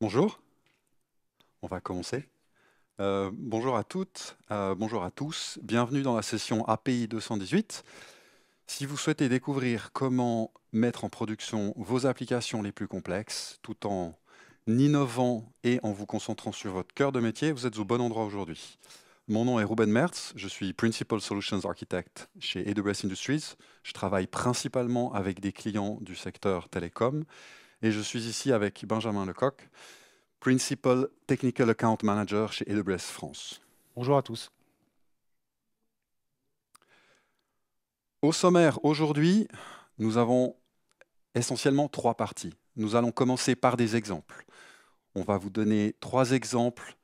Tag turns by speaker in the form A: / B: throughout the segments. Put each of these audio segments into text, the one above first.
A: Bonjour, on va commencer. Bonjour à toutes, bonjour à tous. Bienvenue dans la session API 218. Si vous souhaitez découvrir comment mettre en production vos applications les plus complexes, tout en innovant et en vous concentrant sur votre cœur de métier, vous êtes au bon endroit aujourd'hui. Mon nom est Ruben Mertz, je suis Principal Solutions Architect chez AWS Industries. Je travaille principalement avec des clients du secteur télécom et je suis ici avec Benjamin Lecoq, Principal Technical Account Manager chez AWS France.
B: Bonjour à tous.
A: Au sommaire, aujourd'hui, nous avons essentiellement trois parties. Nous allons commencer par des exemples. On va vous donner trois exemples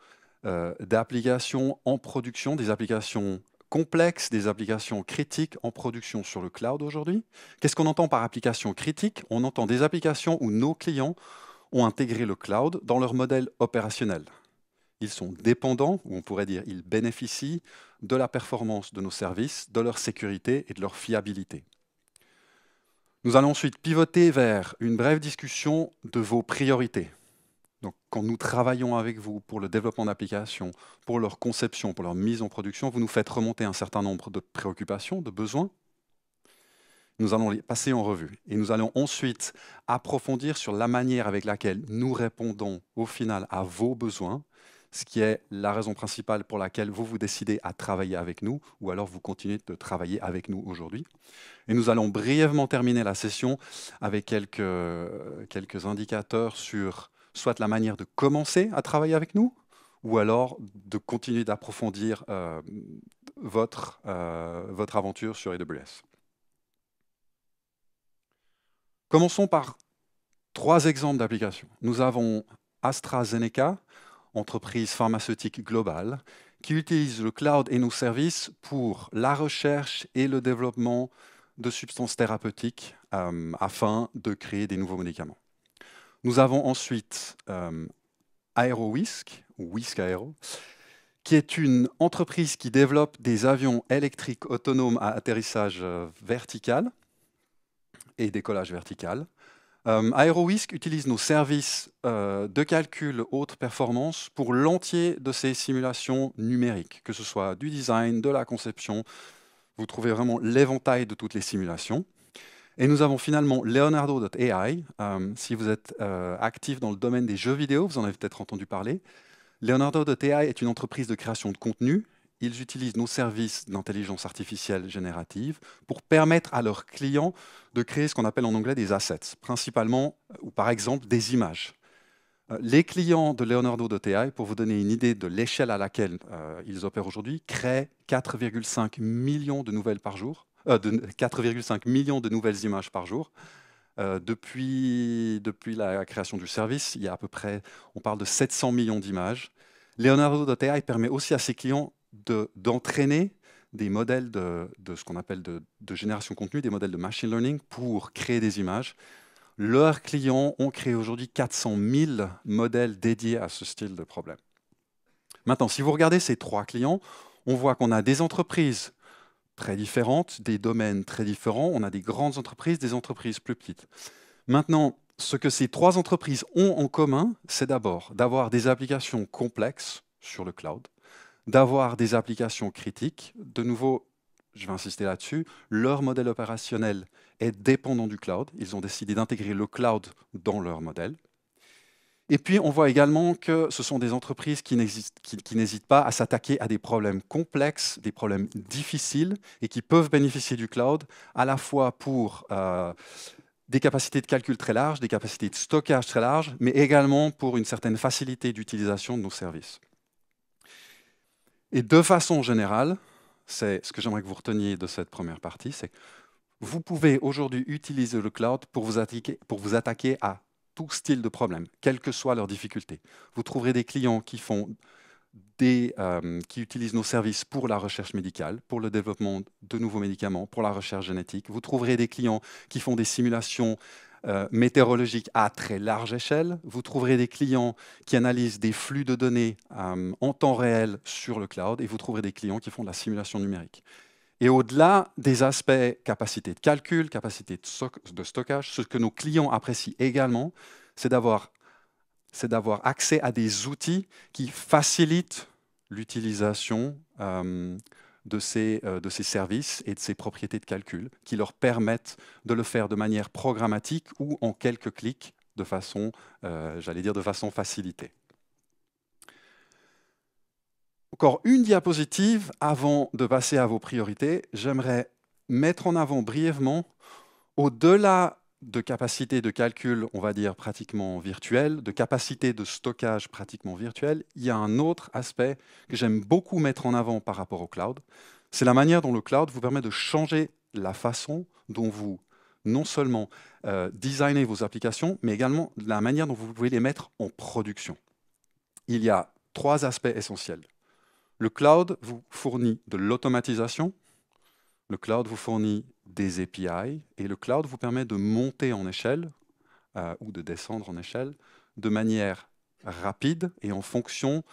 A: d'applications en production, des applications complexes, des applications critiques en production sur le cloud aujourd'hui. Qu'est-ce qu'on entend par application critique? On entend des applications où nos clients ont intégré le cloud dans leur modèle opérationnel. Ils sont dépendants, ou on pourrait dire ils bénéficient de la performance de nos services, de leur sécurité et de leur fiabilité. Nous allons ensuite pivoter vers une brève discussion de vos priorités. Donc, quand nous travaillons avec vous pour le développement d'applications, pour leur conception, pour leur mise en production, vous nous faites remonter un certain nombre de préoccupations, de besoins. Nous allons les passer en revue et nous allons ensuite approfondir sur la manière avec laquelle nous répondons au final à vos besoins, ce qui est la raison principale pour laquelle vous vous décidez à travailler avec nous ou alors vous continuez de travailler avec nous aujourd'hui. Et nous allons brièvement terminer la session avec quelques indicateurs sur soit la manière de commencer à travailler avec nous ou alors de continuer d'approfondir votre aventure sur AWS. Commençons par trois exemples d'applications. Nous avons AstraZeneca, entreprise pharmaceutique globale, qui utilise le cloud et nos services pour la recherche et le développement de substances thérapeutiques afin de créer des nouveaux médicaments. Nous avons ensuite AeroWhisk, ou Whisk Aero, qui est une entreprise qui développe des avions électriques autonomes à atterrissage vertical et décollage vertical. AeroWhisk utilise nos services de calcul haute performance pour l'entier de ces simulations numériques, que ce soit du design, de la conception. Vous trouvez vraiment l'éventail de toutes les simulations. Et nous avons finalement Leonardo.ai. Si vous êtes actif dans le domaine des jeux vidéo, vous en avez peut-être entendu parler. Leonardo.ai est une entreprise de création de contenu. Ils utilisent nos services d'intelligence artificielle générative pour permettre à leurs clients de créer ce qu'on appelle en anglais des assets, principalement, ou par exemple, des images. Les clients de Leonardo.ai, pour vous donner une idée de l'échelle à laquelle ils opèrent aujourd'hui, créent 4,5 millions de nouvelles par jour, 4,5 millions de nouvelles images par jour. Depuis la création du service, il y a à peu près, on parle de 700 millions d'images. Leonardo.ai permet aussi à ses clients d'entraîner des modèles de ce qu'on appelle de génération de contenu, des modèles de machine learning pour créer des images. Leurs clients ont créé aujourd'hui 400 000 modèles dédiés à ce style de problème. Maintenant, si vous regardez ces trois clients, on voit qu'on a des entreprises très différentes, des domaines très différents. On a des grandes entreprises, des entreprises plus petites. Maintenant, ce que ces trois entreprises ont en commun, c'est d'abord d'avoir des applications complexes sur le cloud, d'avoir des applications critiques. De nouveau, je vais insister là-dessus, leur modèle opérationnel est dépendant du cloud. Ils ont décidé d'intégrer le cloud dans leur modèle. Et puis, on voit également que ce sont des entreprises qui n'hésitent pas à s'attaquer à des problèmes complexes, des problèmes difficiles, et qui peuvent bénéficier du cloud à la fois pour des capacités de calcul très larges, des capacités de stockage très larges, mais également pour une certaine facilité d'utilisation de nos services. Et de façon générale, c'est ce que j'aimerais que vous reteniez de cette première partie, c'est que vous pouvez aujourd'hui utiliser le cloud pour vous attaquer à tout style de problème, quelle que soit leur difficulté. Vous trouverez des clients qui utilisent nos services pour la recherche médicale, pour le développement de nouveaux médicaments, pour la recherche génétique. Vous trouverez des clients qui font des simulations météorologiques à très large échelle. Vous trouverez des clients qui analysent des flux de données en temps réel sur le cloud. Et vous trouverez des clients qui font de la simulation numérique. Et au-delà des aspects capacité de calcul, capacité de stockage, ce que nos clients apprécient également, c'est d'avoir c'est d'avoir accès à des outils qui facilitent l'utilisation de ces services et de ces propriétés de calcul, qui leur permettent de le faire de manière programmatique ou en quelques clics, de façon, j'allais dire, de façon facilitée. Encore une diapositive avant de passer à vos priorités. J'aimerais mettre en avant brièvement, au-delà de capacité de calcul, on va dire pratiquement virtuelle, de capacité de stockage pratiquement virtuelle, il y a un autre aspect que j'aime beaucoup mettre en avant par rapport au cloud. C'est la manière dont le cloud vous permet de changer la façon dont vous, non seulement designez vos applications, mais également la manière dont vous pouvez les mettre en production. Il y a 3 aspects essentiels. Le cloud vous fournit de l'automatisation, le cloud vous fournit des API, et le cloud vous permet de monter en échelle ou de descendre en échelle de manière rapide et en fonction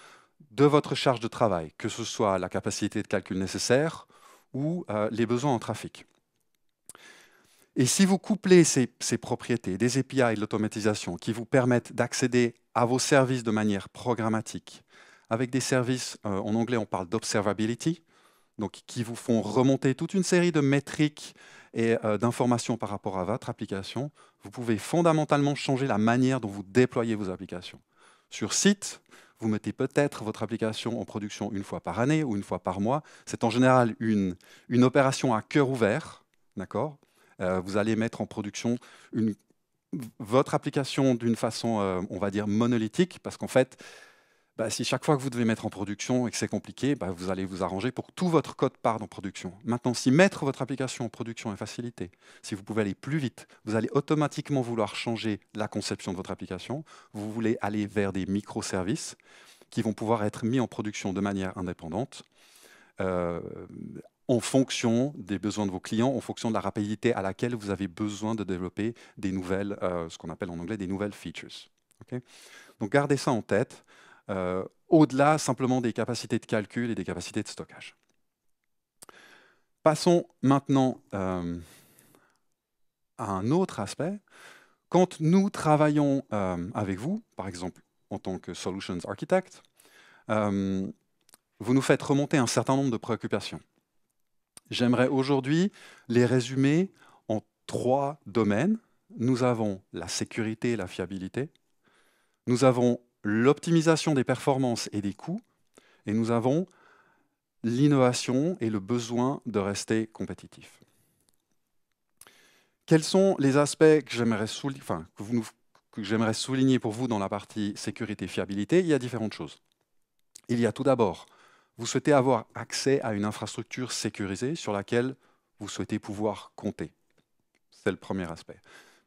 A: de votre charge de travail, que ce soit la capacité de calcul nécessaire ou les besoins en trafic. Et si vous couplez ces propriétés, des API et de l'automatisation qui vous permettent d'accéder à vos services de manière programmatique, avec des services, en anglais on parle d'observability, donc qui vous font remonter toute une série de métriques et d'informations par rapport à votre application, vous pouvez fondamentalement changer la manière dont vous déployez vos applications. Sur site, vous mettez peut-être votre application en production une fois par année ou une fois par mois. C'est en général une opération à cœur ouvert, d'accord ? Vous allez mettre en production votre application d'une façon, on va dire, monolithique, parce qu'en fait, si chaque fois que vous devez mettre en production et que c'est compliqué, vous allez vous arranger pour que tout votre code parte en production. Maintenant, si mettre votre application en production est facilité, si vous pouvez aller plus vite, vous allez automatiquement vouloir changer la conception de votre application. Vous voulez aller vers des microservices qui vont pouvoir être mis en production de manière indépendante en fonction des besoins de vos clients, en fonction de la rapidité à laquelle vous avez besoin de développer des nouvelles, ce qu'on appelle en anglais des nouvelles features. Okay? Donc gardez ça en tête. Au-delà simplement des capacités de calcul et des capacités de stockage. Passons maintenant à un autre aspect. Quand nous travaillons avec vous, par exemple en tant que Solutions Architect, vous nous faites remonter un certain nombre de préoccupations. J'aimerais aujourd'hui les résumer en 3 domaines. Nous avons la sécurité et la fiabilité. Nous avons l'optimisation des performances et des coûts, et nous avons l'innovation et le besoin de rester compétitif. Quels sont les aspects que j'aimerais souligner pour vous dans la partie sécurité et fiabilité? Il y a différentes choses. Il y a tout d'abord, vous souhaitez avoir accès à une infrastructure sécurisée sur laquelle vous souhaitez pouvoir compter. C'est le premier aspect.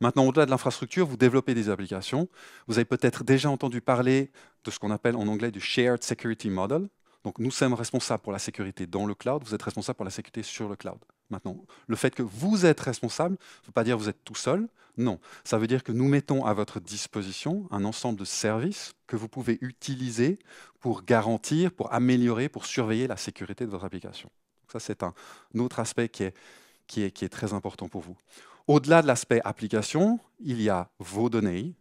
A: Maintenant, au-delà de l'infrastructure, vous développez des applications. Vous avez peut-être déjà entendu parler de ce qu'on appelle en anglais du Shared Security Model. Donc, nous sommes responsables pour la sécurité dans le cloud, vous êtes responsable pour la sécurité sur le cloud. Maintenant, le fait que vous êtes responsable, ça ne veut pas dire que vous êtes tout seul. Non, ça veut dire que nous mettons à votre disposition un ensemble de services que vous pouvez utiliser pour garantir, pour améliorer, pour surveiller la sécurité de votre application. Donc ça, c'est un autre aspect qui est très important pour vous. Au-delà de l'aspect application, il y a vos données.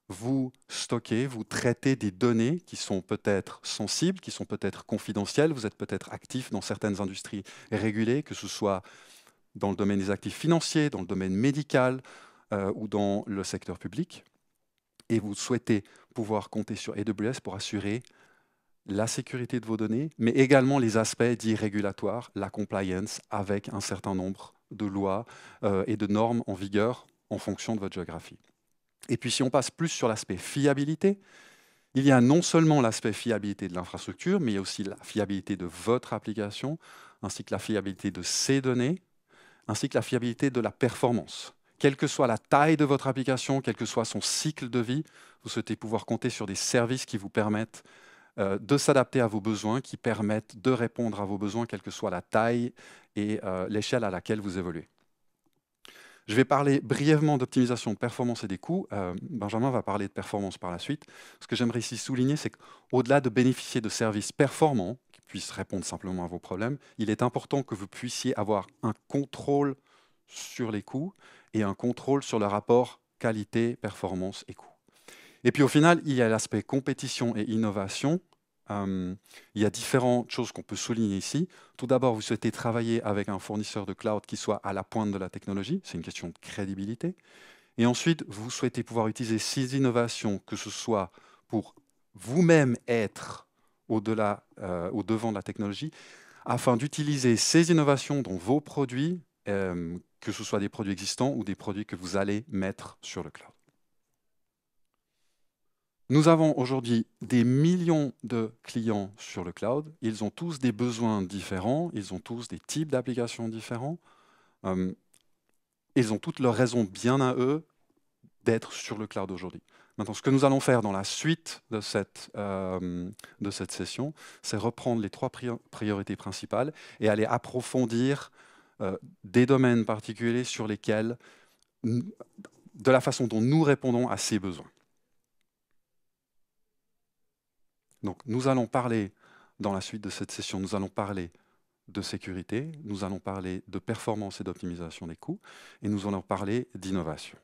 A: Vous stockez, vous traitez des données qui sont peut-être sensibles, qui sont peut-être confidentielles. Vous êtes peut-être actif dans certaines industries régulées, que ce soit dans le domaine des actifs financiers, dans le domaine médical ou dans le secteur public. Et vous souhaitez pouvoir compter sur AWS pour assurer la sécurité de vos données, mais également les aspects dits régulatoires, la compliance avec un certain nombre de lois et de normes en vigueur en fonction de votre géographie. Et puis si on passe plus sur l'aspect fiabilité, il y a non seulement l'aspect fiabilité de l'infrastructure, mais il y a aussi la fiabilité de votre application, ainsi que la fiabilité de ces données, ainsi que la fiabilité de la performance. Quelle que soit la taille de votre application, quel que soit son cycle de vie, vous souhaitez pouvoir compter sur des services qui vous permettent de s'adapter à vos besoins, qui permettent de répondre à vos besoins, quelle que soit la taille et l'échelle à laquelle vous évoluez. Je vais parler brièvement d'optimisation de performance et des coûts. Benjamin va parler de performance par la suite. Ce que j'aimerais ici souligner, c'est qu'au-delà de bénéficier de services performants, qui puissent répondre simplement à vos problèmes, il est important que vous puissiez avoir un contrôle sur les coûts et un contrôle sur le rapport qualité, performance et coût. Et puis au final, il y a l'aspect compétition et innovation. Il y a différentes choses qu'on peut souligner ici. Tout d'abord, vous souhaitez travailler avec un fournisseur de cloud qui soit à la pointe de la technologie. C'est une question de crédibilité. Et ensuite, vous souhaitez pouvoir utiliser ces innovations, que ce soit pour vous-même être au-delà, au-devant de la technologie, afin d'utiliser ces innovations dans vos produits, que ce soit des produits existants ou des produits que vous allez mettre sur le cloud. Nous avons aujourd'hui des millions de clients sur le cloud. Ils ont tous des besoins différents, ils ont tous des types d'applications différents. Ils ont toutes leurs raisons bien à eux d'être sur le cloud aujourd'hui. Maintenant, ce que nous allons faire dans la suite de cette session, c'est reprendre les trois priorités principales et aller approfondir des domaines particuliers sur lesquels, de la façon dont nous répondons à ces besoins. Donc, nous allons parler, dans la suite de cette session, nous allons parler de sécurité, nous allons parler de performance et d'optimisation des coûts, et nous allons parler d'innovation.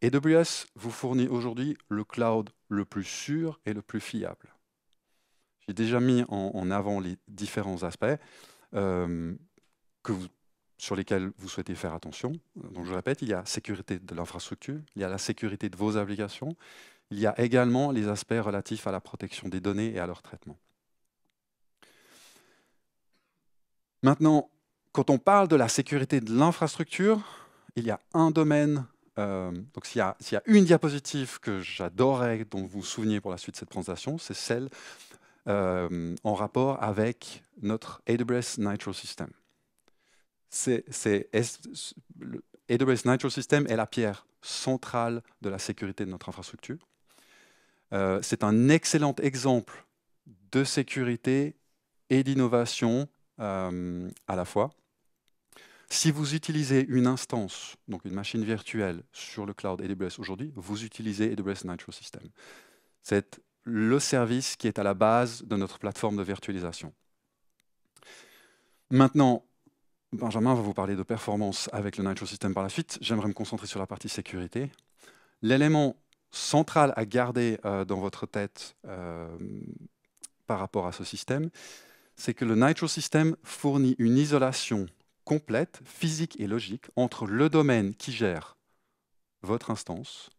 A: AWS vous fournit aujourd'hui le cloud le plus sûr et le plus fiable. J'ai déjà mis en avant les différents aspects sur lesquels vous souhaitez faire attention. Donc je répète, il y a la sécurité de l'infrastructure, il y a la sécurité de vos applications, il y a également les aspects relatifs à la protection des données et à leur traitement. Maintenant, quand on parle de la sécurité de l'infrastructure, il y a un domaine. Donc s'il y a une diapositive que j'adorais, dont vous vous souveniez pour la suite de cette présentation, c'est celle en rapport avec notre AWS Nitro System. Le AWS Nitro System est la pierre centrale de la sécurité de notre infrastructure. C'est un excellent exemple de sécurité et d'innovation à la fois. Si vous utilisez une instance, donc une machine virtuelle sur le cloud AWS aujourd'hui, vous utilisez AWS Nitro System. C'est le service qui est à la base de notre plateforme de virtualisation. Maintenant, Benjamin va vous parler de performance avec le Nitro System par la suite. J'aimerais me concentrer sur la partie sécurité. L'élément central à garder dans votre tête par rapport à ce système, c'est que le Nitro System fournit une isolation complète, physique et logique, entre le domaine qui gère votre instance,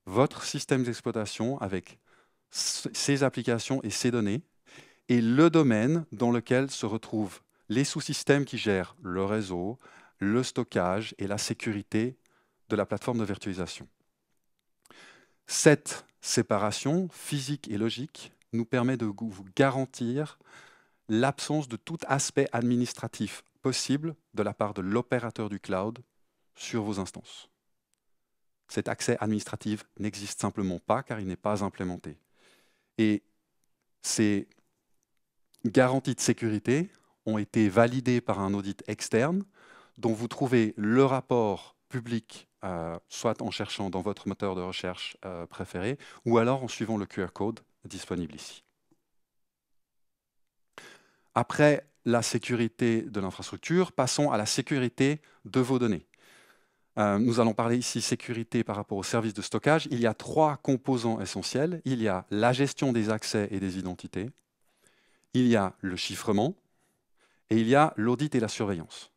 A: votre système d'exploitation avec ses applications et ses données, et le domaine dans lequel se retrouvent les sous-systèmes qui gèrent le réseau, le stockage et la sécurité de la plateforme de virtualisation. Cette séparation physique et logique nous permet de vous garantir l'absence de tout aspect administratif possible de la part de l'opérateur du cloud sur vos instances. Cet accès administratif n'existe simplement pas car il n'est pas implémenté. Et ces garanties de sécurité ont été validées par un audit externe dont vous trouvez le rapport public, soit en cherchant dans votre moteur de recherche préféré, ou alors en suivant le QR code disponible ici. Après la sécurité de l'infrastructure, passons à la sécurité de vos données. Nous allons parler ici sécurité par rapport aux services de stockage. Il y a trois composants essentiels. Il y a la gestion des accès et des identités, il y a le chiffrement et il y a l'audit et la surveillance.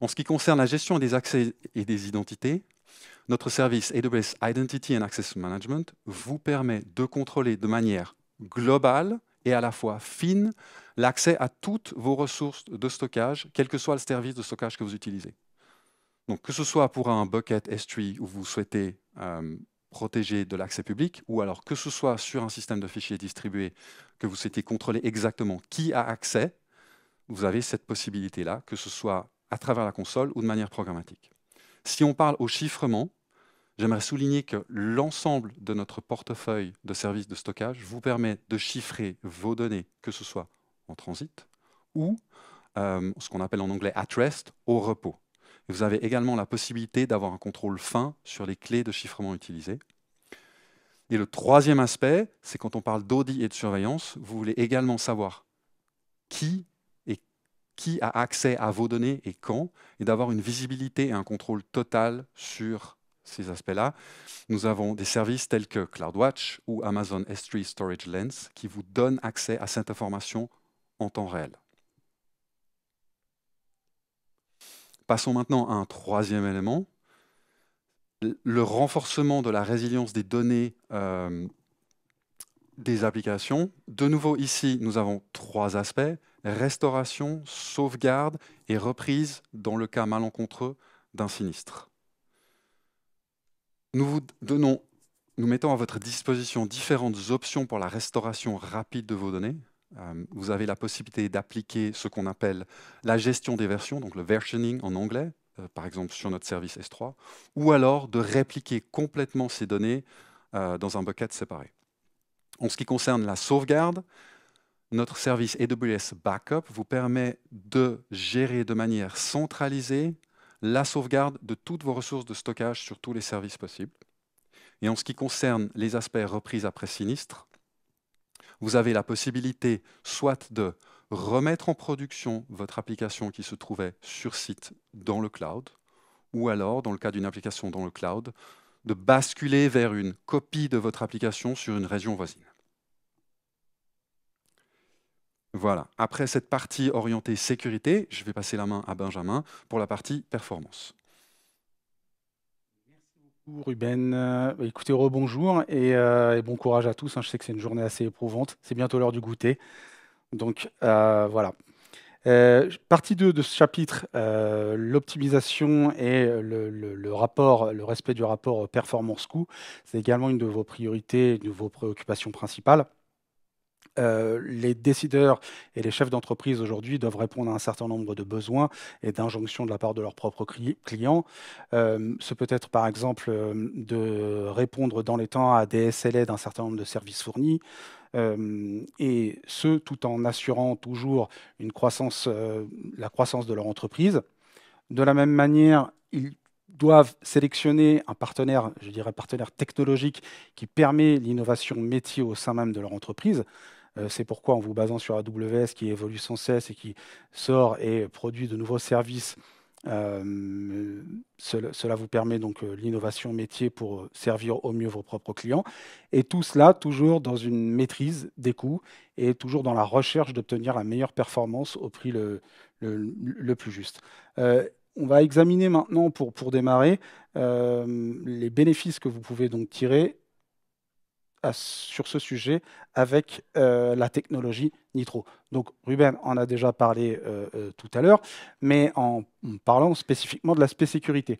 A: En ce qui concerne la gestion des accès et des identités, notre service AWS Identity and Access Management vous permet de contrôler de manière globale et à la fois fine l'accès à toutes vos ressources de stockage, quel que soit le service de stockage que vous utilisez. Donc, que ce soit pour un bucket S3 où vous souhaitez protéger de l'accès public, ou alors que ce soit sur un système de fichiers distribué que vous souhaitez contrôler exactement qui a accès, vous avez cette possibilité-là, que ce soit à travers la console ou de manière programmatique. Si on parle au chiffrement, j'aimerais souligner que l'ensemble de notre portefeuille de services de stockage vous permet de chiffrer vos données, que ce soit en transit ou ce qu'on appelle en anglais at rest, au repos. Vous avez également la possibilité d'avoir un contrôle fin sur les clés de chiffrement utilisées. Et le troisième aspect, c'est quand on parle d'audit et de surveillance, vous voulez également savoir qui a accès à vos données et quand, et d'avoir une visibilité et un contrôle total sur ces aspects-là. Nous avons des services tels que CloudWatch ou Amazon S3 Storage Lens qui vous donnent accès à cette information en temps réel. Passons maintenant à un troisième élément, le renforcement de la résilience des données des applications. De nouveau, ici, nous avons trois aspects: restauration, sauvegarde et reprise dans le cas malencontreux d'un sinistre. Nous mettons à votre disposition différentes options pour la restauration rapide de vos données. Vous avez la possibilité d'appliquer ce qu'on appelle la gestion des versions, donc le versioning en anglais, par exemple sur notre service S3, ou alors de répliquer complètement ces données dans un bucket séparé. En ce qui concerne la sauvegarde, notre service AWS Backup vous permet de gérer de manière centralisée la sauvegarde de toutes vos ressources de stockage sur tous les services possibles. Et en ce qui concerne les aspects reprise après sinistre, vous avez la possibilité soit de remettre en production votre application qui se trouvait sur site dans le cloud, ou alors, dans le cas d'une application dans le cloud, de basculer vers une copie de votre application sur une région voisine. Voilà. Après cette partie orientée sécurité, je vais passer la main à Benjamin pour la partie performance.
B: Ruben, écoutez, rebonjour et bon courage à tous. Je sais que c'est une journée assez éprouvante. C'est bientôt l'heure du goûter. Donc voilà. Partie 2 de ce chapitre, l'optimisation et le respect du rapport performance-coût. C'est également une de vos priorités, une de vos préoccupations principales. Les décideurs et les chefs d'entreprise aujourd'hui doivent répondre à un certain nombre de besoins et d'injonctions de la part de leurs propres clients. Ce peut être par exemple de répondre dans les temps à des SLA d'un certain nombre de services fournis, et ce tout en assurant toujours la croissance de leur entreprise. De la même manière, ils doivent sélectionner un partenaire, je dirais partenaire technologique, qui permet l'innovation métier au sein même de leur entreprise. C'est pourquoi, en vous basant sur AWS, qui évolue sans cesse et qui sort et produit de nouveaux services, cela vous permet donc l'innovation métier pour servir au mieux vos propres clients. Et tout cela toujours dans une maîtrise des coûts et toujours dans la recherche d'obtenir la meilleure performance au prix le plus juste. On va examiner maintenant, pour démarrer, les bénéfices que vous pouvez donc tirer sur ce sujet avec la technologie Nitro. Donc Ruben en a déjà parlé tout à l'heure, mais en parlant spécifiquement de l'aspect sécurité.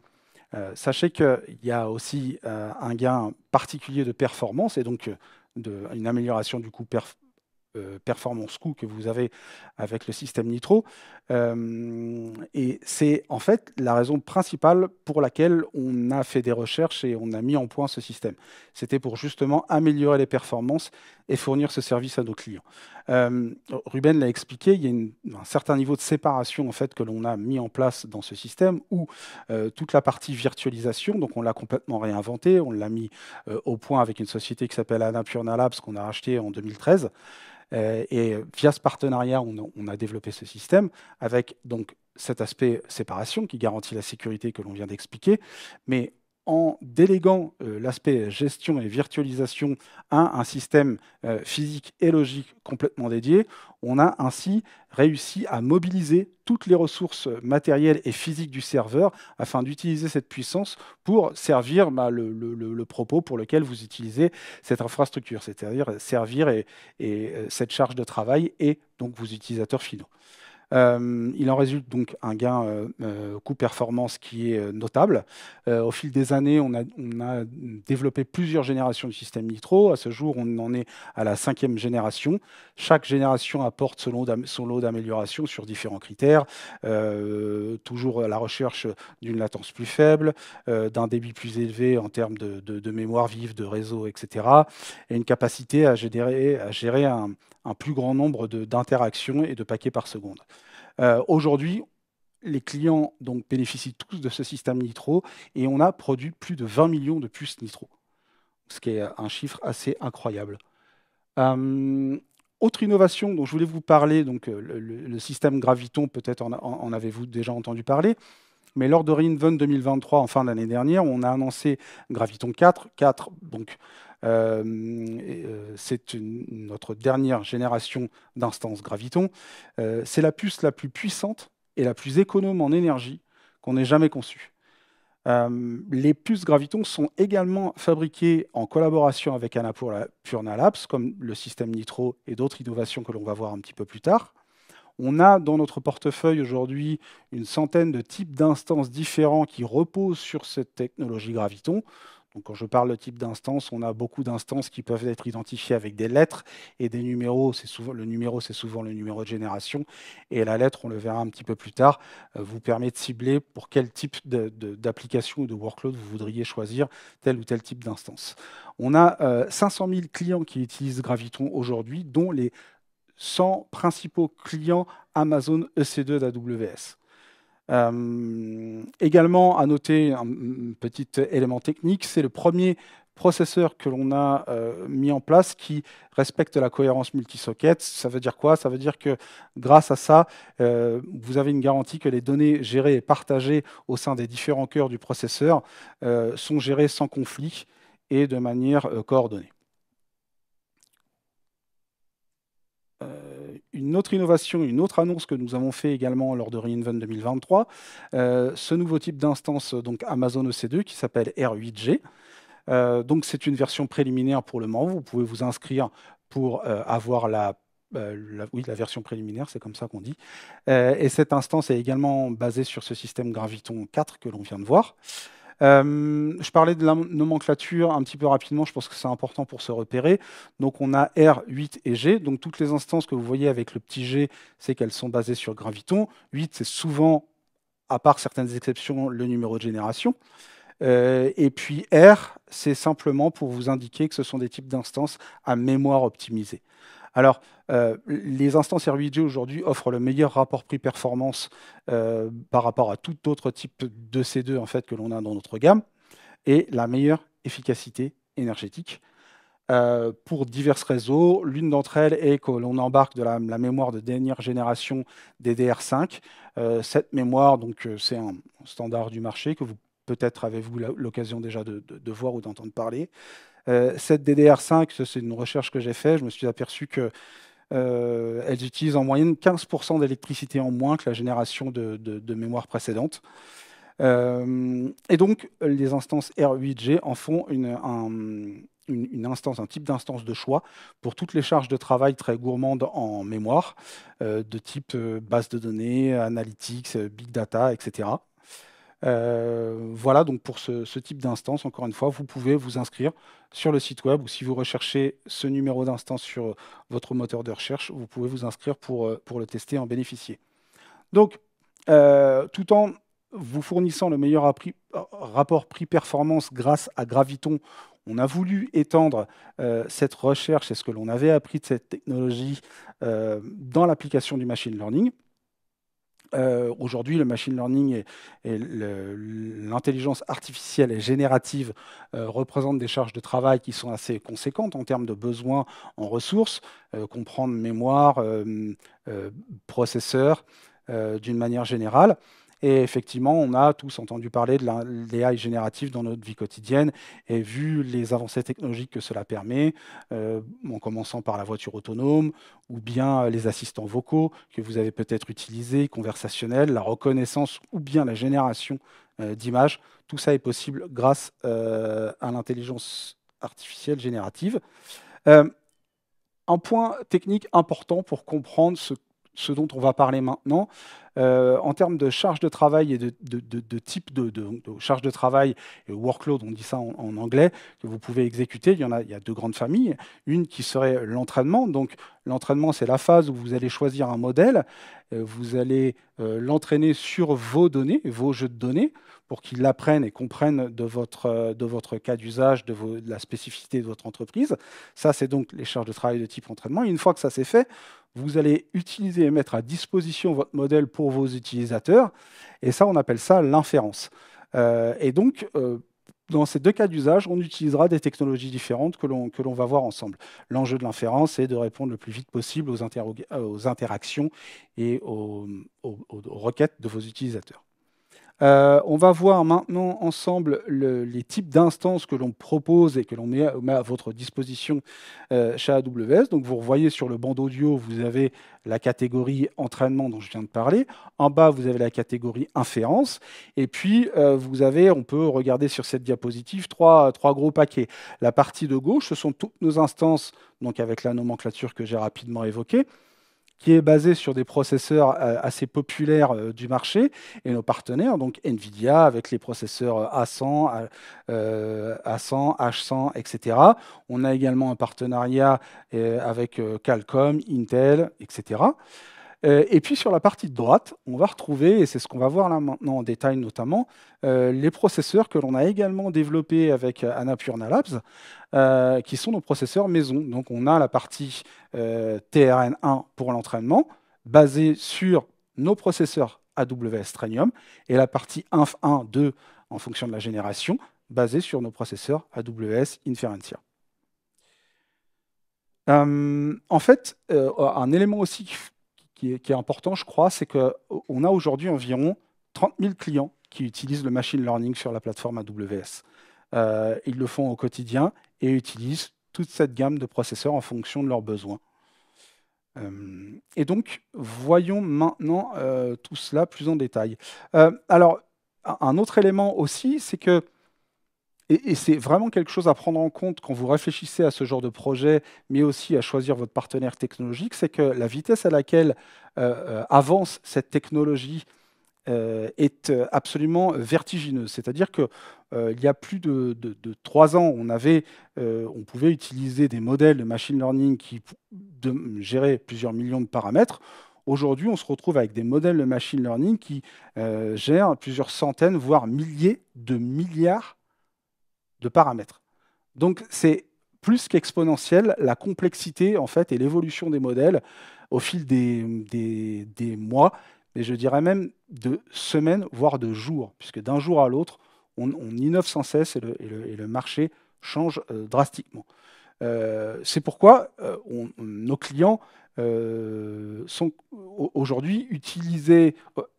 B: Sachez qu'il y a aussi un gain particulier de performance et donc une amélioration du coût performance coût que vous avez avec le système Nitro. Et c'est en fait la raison principale pour laquelle on a fait des recherches et on a mis en point ce système. C'était pour justement améliorer les performances et fournir ce service à nos clients. Ruben l'a expliqué, il y a un certain niveau de séparation en fait, que l'on a mis en place dans ce système où toute la partie virtualisation, donc on l'a complètement réinventé, on l'a mis au point avec une société qui s'appelle Annapurna Labs qu'on a racheté en 2013. Et via ce partenariat, on a développé ce système avec donc cet aspect séparation qui garantit la sécurité que l'on vient d'expliquer, mais en déléguant l'aspect gestion et virtualisation à un système physique et logique complètement dédié, on a ainsi réussi à mobiliser toutes les ressources matérielles et physiques du serveur afin d'utiliser cette puissance pour servir le propos pour lequel vous utilisez cette infrastructure, c'est-à-dire servir cette charge de travail et donc vos utilisateurs finaux. Il en résulte donc un gain coût-performance qui est notable. Au fil des années, on a développé plusieurs générations du système Nitro. À ce jour, on en est à la 5e génération. Chaque génération apporte son lot d'améliorations sur différents critères. Toujours à la recherche d'une latence plus faible, d'un débit plus élevé en termes de mémoire vive, de réseau, etc. Et une capacité à gérer un plus grand nombre d'interactions et de paquets par seconde. Aujourd'hui, les clients donc, bénéficient tous de ce système Nitro et on a produit plus de 20 millions de puces Nitro, ce qui est un chiffre assez incroyable. Autre innovation dont je voulais vous parler, donc le système Graviton, peut-être en avez-vous déjà entendu parler. Mais lors de reInvent 2023, en fin d'année dernière, on a annoncé Graviton 4. 4 donc, c'est notre dernière génération d'instances Graviton. C'est la puce la plus puissante et la plus économe en énergie qu'on ait jamais conçue. Les puces Graviton sont également fabriquées en collaboration avec Annapurna Labs, comme le système Nitro et d'autres innovations que l'on va voir un petit peu plus tard. On a dans notre portefeuille aujourd'hui une centaine de types d'instances différents qui reposent sur cette technologie Graviton. Donc, quand je parle de type d'instance, on a beaucoup d'instances qui peuvent être identifiées avec des lettres et des numéros. Le numéro, c'est souvent le numéro de génération. Et la lettre, on le verra un petit peu plus tard, vous permet de cibler pour quel type d'application ou de workload vous voudriez choisir tel ou tel type d'instance. On a 500 000 clients qui utilisent Graviton aujourd'hui, dont les 100 principaux clients Amazon EC2 d'AWS. Également, à noter un petit élément technique, c'est le premier processeur que l'on a mis en place qui respecte la cohérence multisocket. Ça veut dire quoi? Ça veut dire que grâce à ça, vous avez une garantie que les données gérées et partagées au sein des différents cœurs du processeur sont gérées sans conflit et de manière coordonnée. Une autre innovation, une autre annonce que nous avons fait également lors de reInvent 2023, ce nouveau type d'instance donc Amazon EC2 qui s'appelle R8G. Donc c'est une version préliminaire pour le moment. Vous pouvez vous inscrire pour avoir la version préliminaire, c'est comme ça qu'on dit. Et cette instance est également basée sur ce système Graviton 4 que l'on vient de voir. Je parlais de la nomenclature un petit peu rapidement, je pense que c'est important pour se repérer. Donc on a R, 8 et G. Donc toutes les instances que vous voyez avec le petit G, c'est qu'elles sont basées sur Graviton. 8, c'est souvent, à part certaines exceptions, le numéro de génération. Et puis R, c'est simplement pour vous indiquer que ce sont des types d'instances à mémoire optimisée. Alors, les instances R8G aujourd'hui offrent le meilleur rapport prix-performance par rapport à tout autre type de C2 en fait, que l'on a dans notre gamme, et la meilleure efficacité énergétique. Pour diverses réseaux, l'une d'entre elles est que l'on embarque de la mémoire de dernière génération DDR5. Cette mémoire, c'est un standard du marché que vous peut-être avez-vous l'occasion déjà de voir ou d'entendre parler. Cette DDR5, c'est une recherche que j'ai faite, je me suis aperçu que elles utilisent en moyenne 15% d'électricité en moins que la génération de mémoire précédente. Et donc, les instances R8G en font une instance, un type d'instance de choix pour toutes les charges de travail très gourmandes en mémoire, de type base de données, analytics, big data, etc. Voilà, donc pour ce type d'instance, encore une fois, vous pouvez vous inscrire sur le site web ou si vous recherchez ce numéro d'instance sur votre moteur de recherche, vous pouvez vous inscrire pour le tester et en bénéficier. Donc, tout en vous fournissant le meilleur rapport prix-performance grâce à Graviton, on a voulu étendre cette recherche et ce que l'on avait appris de cette technologie dans l'application du machine learning. Aujourd'hui, le machine learning et l'intelligence artificielle et générative représentent des charges de travail qui sont assez conséquentes en termes de besoins en ressources, comprendre mémoire, processeur, d'une manière générale. Et effectivement, on a tous entendu parler de l'AI générative dans notre vie quotidienne et vu les avancées technologiques que cela permet, en commençant par la voiture autonome ou bien les assistants vocaux que vous avez peut-être utilisés, conversationnels, la reconnaissance ou bien la génération d'images. Tout ça est possible grâce à l'intelligence artificielle générative. Un point technique important pour comprendre ce dont on va parler maintenant, en termes de charge de travail et de type de charge de travail, et workload, on dit ça en anglais, que vous pouvez exécuter, il y a deux grandes familles. Une qui serait l'entraînement. Donc l'entraînement, c'est la phase où vous allez choisir un modèle, vous allez l'entraîner sur vos données, vos jeux de données, pour qu'il l'apprenne et comprenne de votre cas d'usage, de la spécificité de votre entreprise. Ça, c'est donc les charges de travail de type entraînement. Et une fois que ça c'est fait, vous allez utiliser et mettre à disposition votre modèle pour vos utilisateurs. Et ça, on appelle ça l'inférence. Et donc, dans ces deux cas d'usage, on utilisera des technologies différentes que l'on va voir ensemble. L'enjeu de l'inférence, c'est de répondre le plus vite possible aux interactions et aux requêtes de vos utilisateurs. On va voir maintenant ensemble les types d'instances que l'on propose et que l'on met à votre disposition chez AWS. Donc vous voyez sur le bandeau audio, vous avez la catégorie entraînement dont je viens de parler. En bas, vous avez la catégorie inférence. Et puis, on peut regarder sur cette diapositive trois gros paquets. La partie de gauche, ce sont toutes nos instances, donc avec la nomenclature que j'ai rapidement évoquée, qui est basé sur des processeurs assez populaires du marché et nos partenaires, donc NVIDIA avec les processeurs A100, A100, H100, etc. On a également un partenariat avec Qualcomm, Intel, etc. Et puis sur la partie de droite, on va retrouver, et c'est ce qu'on va voir là maintenant en détail notamment, les processeurs que l'on a également développés avec Annapurna Labs, qui sont nos processeurs maison. Donc on a la partie TRN1 pour l'entraînement, basée sur nos processeurs AWS Trainium, et la partie Inf1, 2, en fonction de la génération, basée sur nos processeurs AWS Inferentia. En fait, un élément aussi qui est important, je crois, c'est qu'on a aujourd'hui environ 30 000 clients qui utilisent le machine learning sur la plateforme AWS. Ils le font au quotidien et utilisent toute cette gamme de processeurs en fonction de leurs besoins. Et donc, voyons maintenant tout cela plus en détail. Alors, un autre élément aussi, c'est que et c'est vraiment quelque chose à prendre en compte quand vous réfléchissez à ce genre de projet, mais aussi à choisir votre partenaire technologique, c'est que la vitesse à laquelle avance cette technologie est absolument vertigineuse. C'est-à-dire qu'il y a plus de 3 ans, on pouvait utiliser des modèles de machine learning qui géraient plusieurs millions de paramètres. Aujourd'hui, on se retrouve avec des modèles de machine learning qui gèrent plusieurs centaines, voire milliers de milliards de paramètres. Donc c'est plus qu'exponentiel la complexité en fait et l'évolution des modèles au fil des mois, et je dirais même de semaines, voire de jours, puisque d'un jour à l'autre, on innove sans cesse et le marché change drastiquement. C'est pourquoi nos clients sont aujourd'hui utilisés,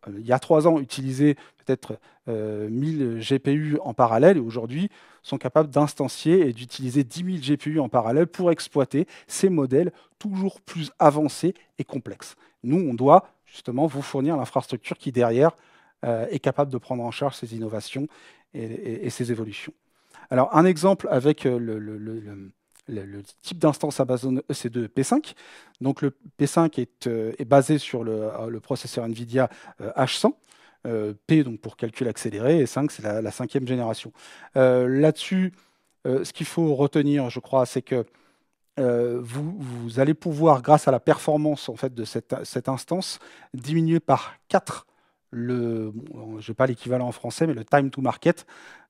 B: il y a 3 ans, utilisaient peut-être 1000 GPU en parallèle, et aujourd'hui sont capables d'instancier et d'utiliser 10 000 GPU en parallèle pour exploiter ces modèles toujours plus avancés et complexes. Nous, on doit justement vous fournir l'infrastructure qui, derrière, est capable de prendre en charge ces innovations et ces évolutions. Alors, un exemple avec le type d'instance Amazon EC2 P5. Donc le P5 est basé sur le processeur NVIDIA H100. P donc pour calcul accéléré, et 5 c'est la 5e génération. Là-dessus, ce qu'il faut retenir, je crois, c'est que vous allez pouvoir, grâce à la performance en fait, de cette instance, diminuer par 4 je n'ai pas l'équivalent en français, mais le time to market,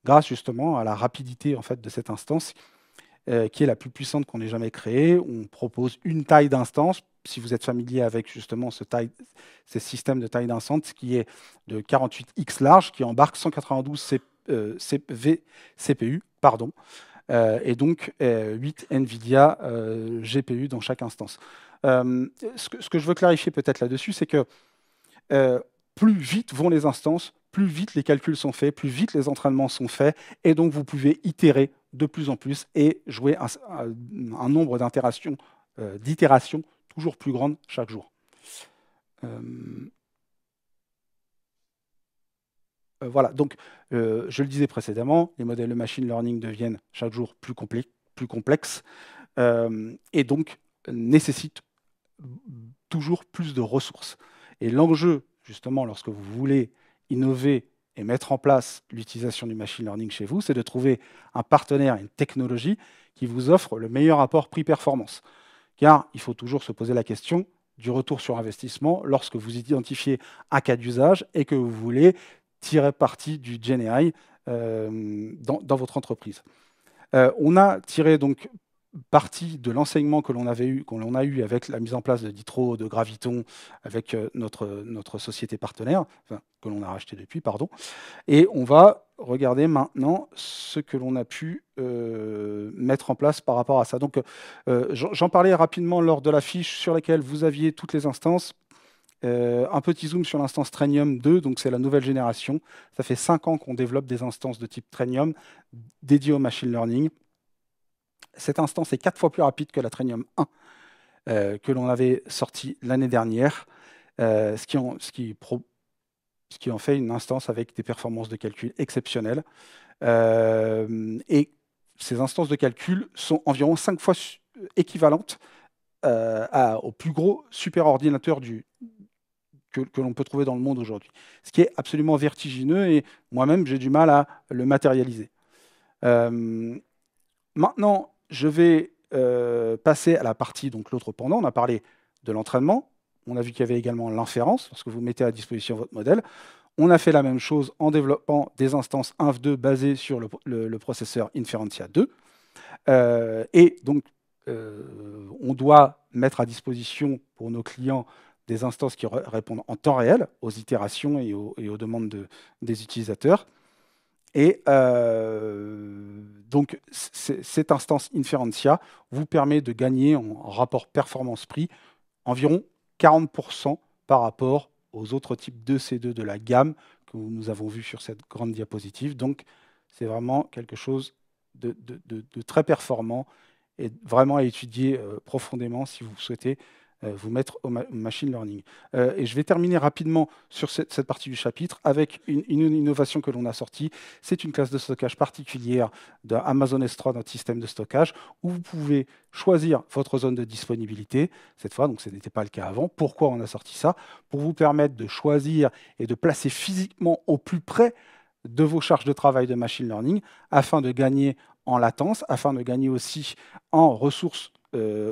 B: grâce justement à la rapidité en fait, de cette instance, qui est la plus puissante qu'on ait jamais créée. On propose une taille d'instance. Si vous êtes familier avec justement ces systèmes de taille d'instance, qui est de 48x large, qui embarque 192 CPU, pardon, et donc 8 NVIDIA GPU dans chaque instance. Ce que je veux clarifier peut-être là-dessus, c'est que plus vite vont les instances, plus vite les calculs sont faits, plus vite les entraînements sont faits, et donc vous pouvez itérer de plus en plus et jouer un nombre d'itérations toujours plus grandes chaque jour. Voilà, donc je le disais précédemment, les modèles de machine learning deviennent chaque jour plus complexes et donc nécessitent toujours plus de ressources. Et l'enjeu, justement, lorsque vous voulez innover et mettre en place l'utilisation du machine learning chez vous, c'est de trouver un partenaire, une technologie qui vous offre le meilleur rapport prix-performance. Car il faut toujours se poser la question du retour sur investissement lorsque vous identifiez un cas d'usage et que vous voulez tirer parti du GenAI dans votre entreprise. On a tiré donc partie de l'enseignement que l'on a eu avec la mise en place de Ditro, de Graviton, avec notre société partenaire, enfin, que l'on a racheté depuis, pardon. Et on va regarder maintenant ce que l'on a pu mettre en place par rapport à ça. Donc, j'en parlais rapidement lors de la fiche sur laquelle vous aviez toutes les instances. Un petit zoom sur l'instance Trainium 2, donc c'est la nouvelle génération. Ça fait 5 ans qu'on développe des instances de type Trainium dédiées au machine learning. Cette instance est 4 fois plus rapide que la Trainium 1 que l'on avait sortie l'année dernière, ce qui en fait une instance avec des performances de calcul exceptionnelles. Et ces instances de calcul sont environ 5 fois équivalentes au plus gros superordinateur que l'on peut trouver dans le monde aujourd'hui. Ce qui est absolument vertigineux et moi-même, j'ai du mal à le matérialiser. Maintenant, je vais passer à la partie, donc l'autre pendant. On a parlé de l'entraînement. On a vu qu'il y avait également l'inférence, lorsque vous mettez à disposition votre modèle. On a fait la même chose en développant des instances Inf2 basées sur le processeur Inferentia 2. Et donc, on doit mettre à disposition pour nos clients des instances qui répondent en temps réel aux itérations et aux demandes des utilisateurs. Et donc, cette instance Inferentia vous permet de gagner en rapport performance-prix environ 40% par rapport aux autres types de C2 de la gamme que nous avons vu sur cette grande diapositive. Donc, c'est vraiment quelque chose de très performant et vraiment à étudier profondément si vous souhaitez vous mettre au machine learning. Et je vais terminer rapidement sur cette partie du chapitre avec une innovation que l'on a sortie. C'est une classe de stockage particulière d'Amazon S3, notre système de stockage, où vous pouvez choisir votre zone de disponibilité. Cette fois, donc ce n'était pas le cas avant. Pourquoi on a sorti ça? Pour vous permettre de choisir et de placer physiquement au plus près de vos charges de travail de machine learning afin de gagner en latence, afin de gagner aussi en ressources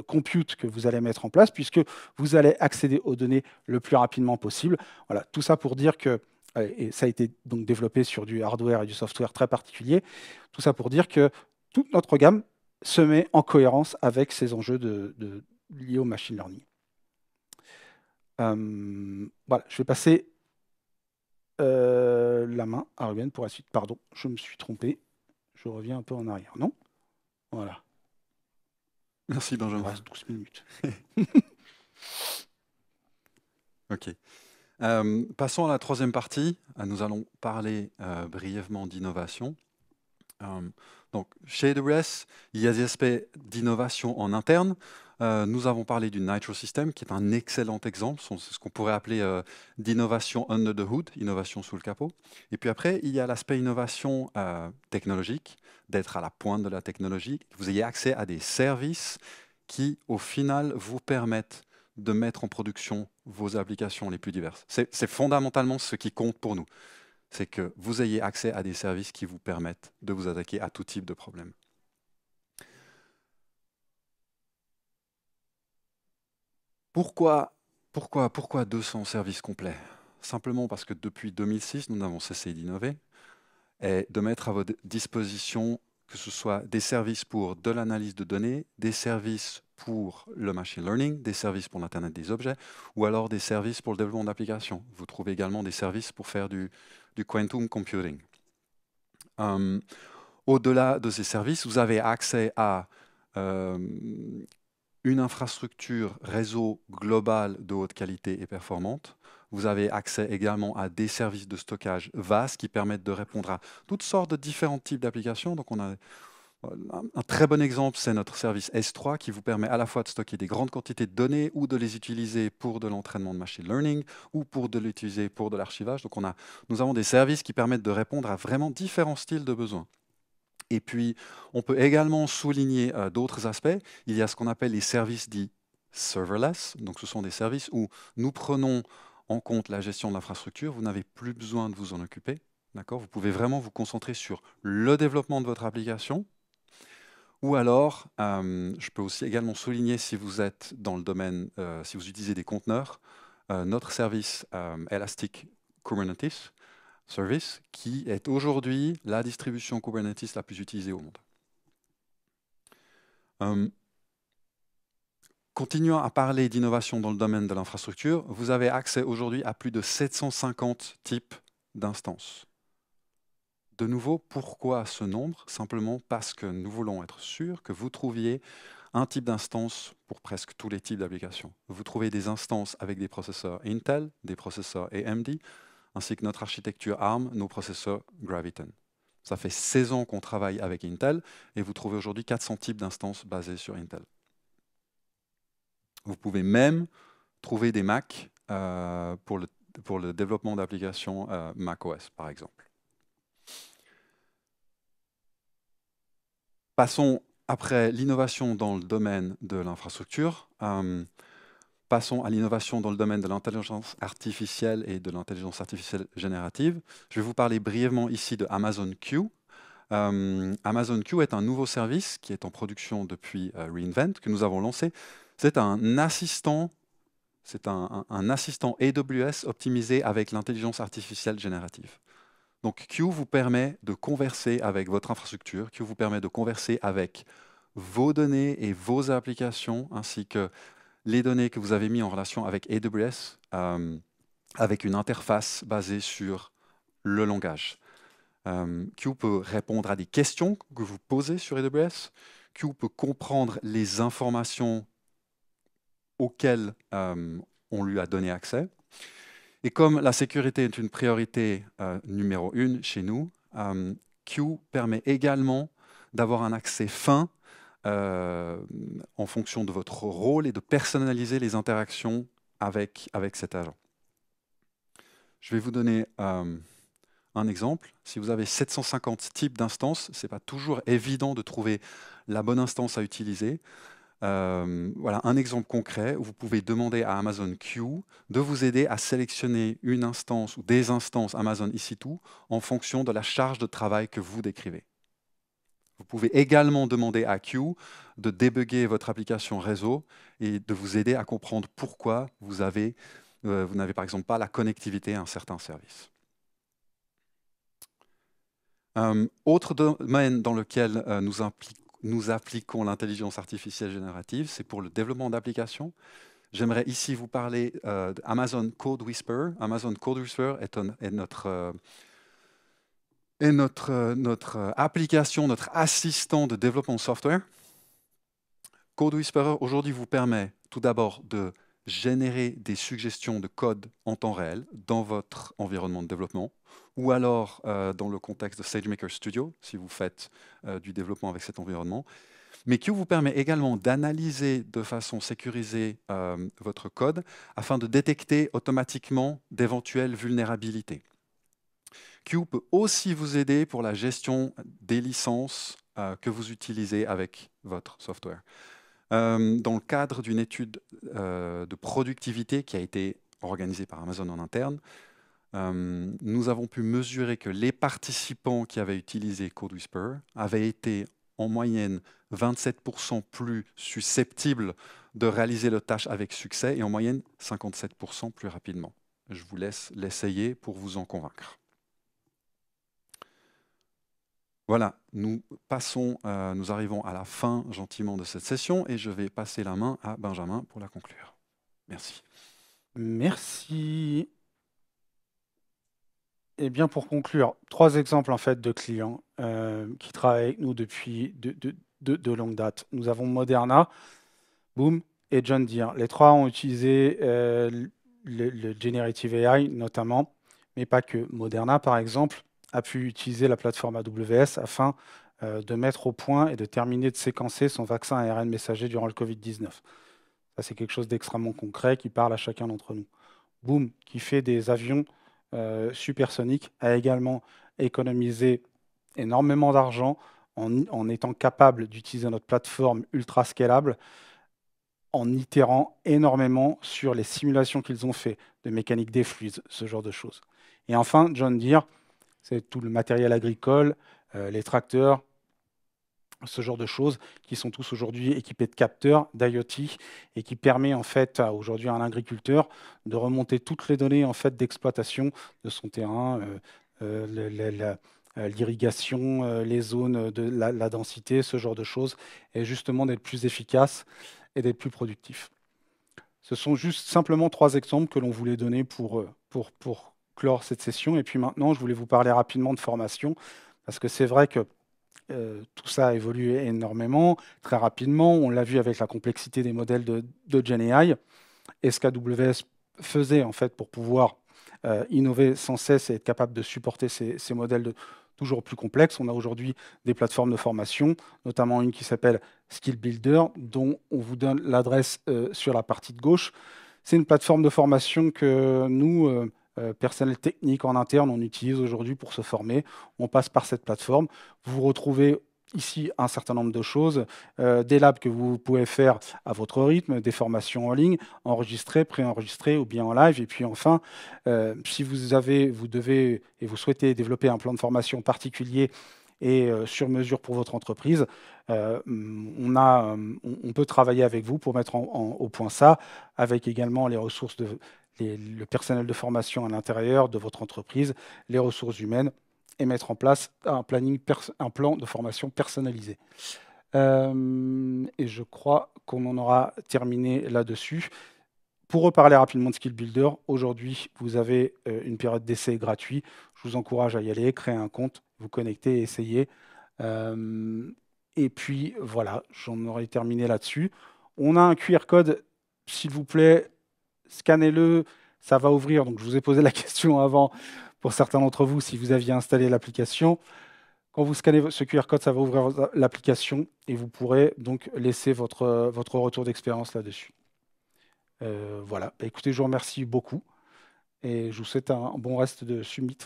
B: compute que vous allez mettre en place, puisque vous allez accéder aux données le plus rapidement possible. Voilà, tout ça pour dire que, et ça a été donc développé sur du hardware et du software très particulier, tout ça pour dire que toute notre gamme se met en cohérence avec ces enjeux liés au machine learning. Voilà, je vais passer la main à Ruben pour la suite. Pardon, je me suis trompé. Je reviens un peu en arrière, non? Voilà.
A: Merci Benjamin.
B: Il reste 12 minutes.
A: Ok. Passons à la troisième partie. Nous allons parler brièvement d'innovation. Donc, chez AWS, il y a des aspects d'innovation en interne. Nous avons parlé du Nitro System, qui est un excellent exemple. C'est ce qu'on pourrait appeler d'innovation under the hood, innovation sous le capot. Et puis après, il y a l'aspect innovation technologique, d'être à la pointe de la technologie, que vous ayez accès à des services qui, au final, vous permettent de mettre en production vos applications les plus diverses. C'est fondamentalement ce qui compte pour nous. C'est que vous ayez accès à des services qui vous permettent de vous attaquer à tout type de problème. Pourquoi 200 services complets? Simplement parce que depuis 2006, nous n'avons cessé d'innover et de mettre à votre disposition que ce soit des services pour de l'analyse de données, des services pour le machine learning, des services pour l'Internet des objets, ou alors des services pour le développement d'applications. Vous trouvez également des services pour faire du quantum computing. Au-delà de ces services, vous avez accès à une infrastructure réseau globale de haute qualité et performante. Vous avez accès également à des services de stockage vastes qui permettent de répondre à toutes sortes de différents types d'applications. Donc, on a un très bon exemple, c'est notre service S3 qui vous permet à la fois de stocker des grandes quantités de données ou de les utiliser pour de l'entraînement de machine learning ou pour de l'utiliser pour de l'archivage. Donc, nous avons des services qui permettent de répondre à vraiment différents styles de besoins. Et puis, on peut également souligner d'autres aspects. Il y a ce qu'on appelle les services dits serverless. Donc, ce sont des services où nous prenons en compte la gestion de l'infrastructure. Vous n'avez plus besoin de vous en occuper. D'accord? Vous pouvez vraiment vous concentrer sur le développement de votre application. Ou alors, je peux aussi également souligner si vous êtes dans le domaine, si vous utilisez des conteneurs, notre service Elastic Kubernetes Service, qui est aujourd'hui la distribution Kubernetes la plus utilisée au monde. Continuant à parler d'innovation dans le domaine de l'infrastructure, vous avez accès aujourd'hui à plus de 750 types d'instances. De nouveau, pourquoi ce nombre? Simplement parce que nous voulons être sûrs que vous trouviez un type d'instance pour presque tous les types d'applications. Vous trouvez des instances avec des processeurs Intel, des processeurs AMD, ainsi que notre architecture ARM, nos processeurs Graviton. Ça fait 16 ans qu'on travaille avec Intel et vous trouvez aujourd'hui 400 types d'instances basées sur Intel. Vous pouvez même trouver des Mac pour le développement d'applications macOS, par exemple. Passons après l'innovation dans le domaine de l'infrastructure. Passons à l'innovation dans le domaine de l'intelligence artificielle et de l'intelligence artificielle générative. Je vais vous parler brièvement ici de Amazon Q. Amazon Q est un nouveau service qui est en production depuis re:Invent, que nous avons lancé. C'est un assistant AWS optimisé avec l'intelligence artificielle générative. Donc Q vous permet de converser avec votre infrastructure, Q vous permet de converser avec vos données et vos applications, ainsi que les données que vous avez mises en relation avec AWS, avec une interface basée sur le langage. Q peut répondre à des questions que vous posez sur AWS. Q peut comprendre les informations auxquelles on lui a donné accès. Et comme la sécurité est une priorité numéro 1 chez nous, Q permet également d'avoir un accès fin en fonction de votre rôle et de personnaliser les interactions avec cet agent. Je vais vous donner un exemple. Si vous avez 750 types d'instances, ce n'est pas toujours évident de trouver la bonne instance à utiliser. Voilà un exemple concret où vous pouvez demander à Amazon Q de vous aider à sélectionner une instance ou des instances Amazon EC2 en fonction de la charge de travail que vous décrivez. Vous pouvez également demander à Q de débugger votre application réseau et de vous aider à comprendre pourquoi vous n'avez par exemple pas la connectivité à un certain service. Autre domaine dans lequel nous appliquons l'intelligence artificielle générative, c'est pour le développement d'applications. J'aimerais ici vous parler d'Amazon Code Whisperer. Amazon Code Whisperer est notre application, notre assistant de développement software. Code Whisperer aujourd'hui vous permet tout d'abord de générer des suggestions de code en temps réel dans votre environnement de développement, ou alors dans le contexte de SageMaker Studio, si vous faites du développement avec cet environnement. Mais Q vous permet également d'analyser de façon sécurisée votre code afin de détecter automatiquement d'éventuelles vulnérabilités. Q peut aussi vous aider pour la gestion des licences que vous utilisez avec votre software. Dans le cadre d'une étude de productivité qui a été organisée par Amazon en interne, nous avons pu mesurer que les participants qui avaient utilisé Code Whisperer avaient été en moyenne 27% plus susceptibles de réaliser la tâche avec succès et en moyenne 57% plus rapidement. Je vous laisse l'essayer pour vous en convaincre. Voilà, nous arrivons à la fin gentiment de cette session et je vais passer la main à Benjamin pour la conclure. Merci.
B: Merci. Eh bien, pour conclure, 3 exemples en fait de clients qui travaillent avec nous depuis de longue date. Nous avons Moderna, Boom et John Deere. Les 3 ont utilisé le Generative AI notamment, mais pas que. Moderna, par exemple, a pu utiliser la plateforme AWS afin de mettre au point et de terminer de séquencer son vaccin ARN messager durant le Covid-19. Ça, c'est quelque chose d'extrêmement concret qui parle à chacun d'entre nous. Boom, qui fait des avions supersoniques, a également économisé énormément d'argent en étant capable d'utiliser notre plateforme ultra scalable, en itérant énormément sur les simulations qu'ils ont fait de mécanique des fluides, ce genre de choses. Et enfin, John Deere, c'est tout le matériel agricole, les tracteurs, ce genre de choses qui sont tous aujourd'hui équipés de capteurs, d'IoT, et qui permet en fait aujourd'hui à un agriculteur de remonter toutes les données en fait d'exploitation de son terrain, l'irrigation, les zones de la densité, ce genre de choses, et justement d'être plus efficace et d'être plus productif. Ce sont juste simplement 3 exemples que l'on voulait donner pour clore cette session. Et puis maintenant, je voulais vous parler rapidement de formation, parce que c'est vrai que tout ça a évolué énormément, très rapidement. On l'a vu avec la complexité des modèles de GenAI. Et ce qu'AWS faisait en fait pour pouvoir innover sans cesse et être capable de supporter ces modèles toujours plus complexes. On a aujourd'hui des plateformes de formation, notamment une qui s'appelle Skill Builder, dont on vous donne l'adresse sur la partie de gauche. C'est une plateforme de formation que nous, personnel technique en interne, on utilise aujourd'hui pour se former. On passe par cette plateforme. Vous retrouvez ici un certain nombre de choses, des labs que vous pouvez faire à votre rythme, des formations en ligne, enregistrées, préenregistrées ou bien en live. Et puis enfin, si vous devez et vous souhaitez développer un plan de formation particulier et sur mesure pour votre entreprise, on peut travailler avec vous pour mettre au point ça, avec également les ressources le personnel de formation à l'intérieur de votre entreprise, les ressources humaines, et mettre en place un plan de formation personnalisé. Et je crois qu'on en aura terminé là-dessus. Pour reparler rapidement de Skill Builder, aujourd'hui, vous avez une période d'essai gratuit. Je vous encourage à y aller, créer un compte, vous connecter et essayer. Et puis, voilà, j'en aurai terminé là-dessus. On a un QR code, s'il vous plaît, scannez-le, ça va ouvrir. Donc, je vous ai posé la question avant, pour certains d'entre vous, si vous aviez installé l'application. Quand vous scannez ce QR code, ça va ouvrir l'application et vous pourrez donc laisser votre retour d'expérience là-dessus. Voilà. Écoutez, je vous remercie beaucoup et je vous souhaite un bon reste de summit.